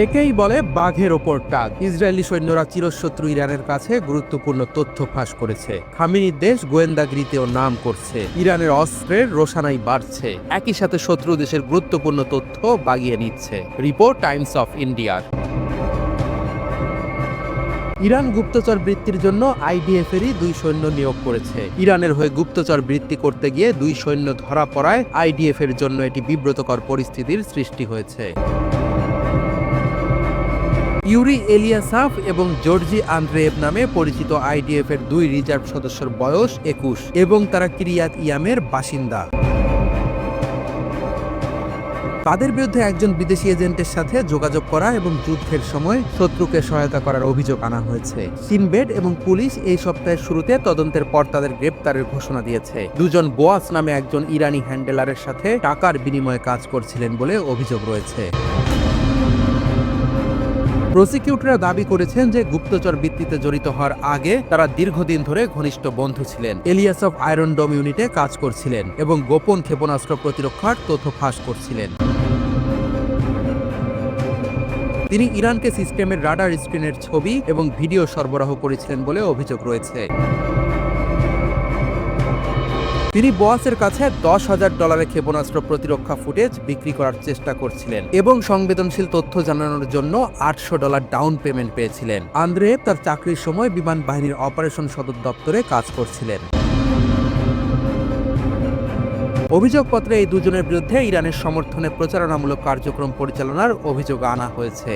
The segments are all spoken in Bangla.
একেই বলে বাঘের ওপর টাক। ইসরায়েলি সৈন্যরা চিরশত্রু ইরানের কাছে গুরুত্বপূর্ণ তথ্য ফাঁস করেছে। খামেনির দেশ গোয়েন্দাগিরিতেও নাম করছে। ইরানের অস্ত্রের রোশানাই বাড়ছে, একই সাথে শত্রু দেশের গুরুত্বপূর্ণ তথ্য বাগিয়ে নিচ্ছে। রিপোর্ট টাইমস অফ ইন্ডিয়ার। ইরান গুপ্তচর বৃত্তির জন্য আইডিএফেরই 2 সৈন্য নিয়োগ করেছে। ইরানের হয়ে গুপ্তচর বৃত্তি করতে গিয়ে 2 সৈন্য ধরা পড়ায় আইডিএফের জন্য এটি বিব্রতকর পরিস্থিতির সৃষ্টি হয়েছে। ইউরি এলিয়াসাফ এবং জর্জি আন্দ্রেয়েভ নামে পরিচিত আইডিএফ এর 2 রিজার্ভ সদস্যের বয়স 21 এবং তারা কিরিয়াত ইয়ামের বাসিন্দা। তাদের বিরুদ্ধে একজন বিদেশি এজেন্টের সাথে যোগাযোগ করা এবং যুদ্ধের সময় শত্রুকে সহায়তা করার অভিযোগ আনা হয়েছে। সিনবেড এবং পুলিশ এই সপ্তাহের শুরুতে তদন্তের পর তাদের গ্রেপ্তারের ঘোষণা দিয়েছে। 2 জন বোয়াস নামে একজন ইরানি হ্যান্ডেলারের সাথে টাকার বিনিময়ে কাজ করছিলেন বলে অভিযোগ রয়েছে। প্রসিকিউটররা দাবি করেছেন যে গুপ্তচর বৃত্তিতে জড়িত হওয়ার আগে তারা দীর্ঘদিন ধরে ঘনিষ্ঠ বন্ধু ছিলেন। এলিয়াসফ আয়রন ডোম ইউনিটে কাজ করছিলেন এবং গোপন ক্ষেপণাস্ত্র প্রতিরক্ষার তথ্য ফাঁস করছিলেন। তিনি ইরানকে সিস্টেমের রাডার স্ক্রিনের ছবি এবং ভিডিও সরবরাহ করেছিলেন বলে অভিযোগ রয়েছে। তিনি বোয়াসের কাছে $10,000 ক্ষেপণাস্ত্র প্রতিরক্ষা ফুটেজ বিক্রি করার চেষ্টা করছিলেন এবং সংবেদনশীল তথ্য জানানোর জন্য $800 ডাউন পেমেন্ট পেয়েছিলেন। আন্দ্রেয়েভ তার চাকরির সময় বিমান বাহিনীর অপারেশন সদর দপ্তরে কাজ করছিলেন। অভিযোগপত্রে এই 2 জনের বিরুদ্ধে ইরানের সমর্থনে প্রচারণামূলক কার্যক্রম পরিচালনার অভিযোগ আনা হয়েছে।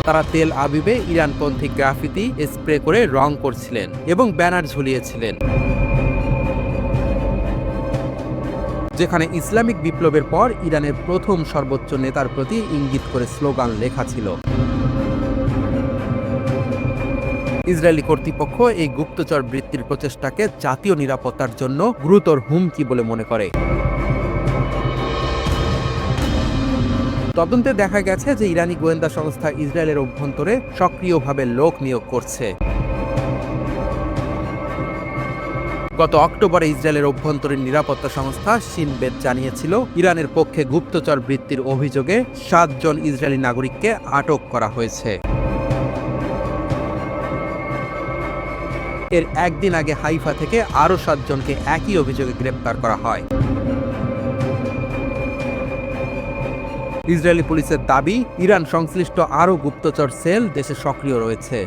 তারা তেল আবিবে ইরানপন্থী গ্রাফিতি স্প্রে করে রং করছিলেন এবং ব্যানার ঝুলিয়েছিলেন, যেখানে ইসলামিক বিপ্লবের পর ইরানের প্রথম সর্বোচ্চ নেতার প্রতি ইঙ্গিত করে স্লোগান লেখা ছিল। ইসরায়েলি কর্তৃপক্ষ এই গুপ্তচর বৃত্তির প্রচেষ্টাকে জাতীয় নিরাপত্তার জন্য গুরুতর হুমকি বলে মনে করে। তদন্তে দেখা গেছে যে ইরানি গোয়েন্দা সংস্থা ইসরায়েলের অভ্যন্তরে সক্রিয়ভাবে লোক নিয়োগ করছে। গত অক্টোবরে ইসরায়েলের অভ্যন্তরীণ নিরাপত্তা সংস্থা সিনবেদ জানিয়েছিল ইরানের পক্ষে গুপ্তচর বৃত্তির অভিযোগে 7 জন ইসরায়েলি নাগরিককে আটক করা হয়েছে। এর একদিন আগে হাইফা থেকে আরও 7 জনকে একই অভিযোগে গ্রেপ্তার করা হয়। ইসরায়েলি পুলিশের দাবি, ইরান সংশ্লিষ্ট আরও গুপ্তচর সেল দেশে সক্রিয় রয়েছে।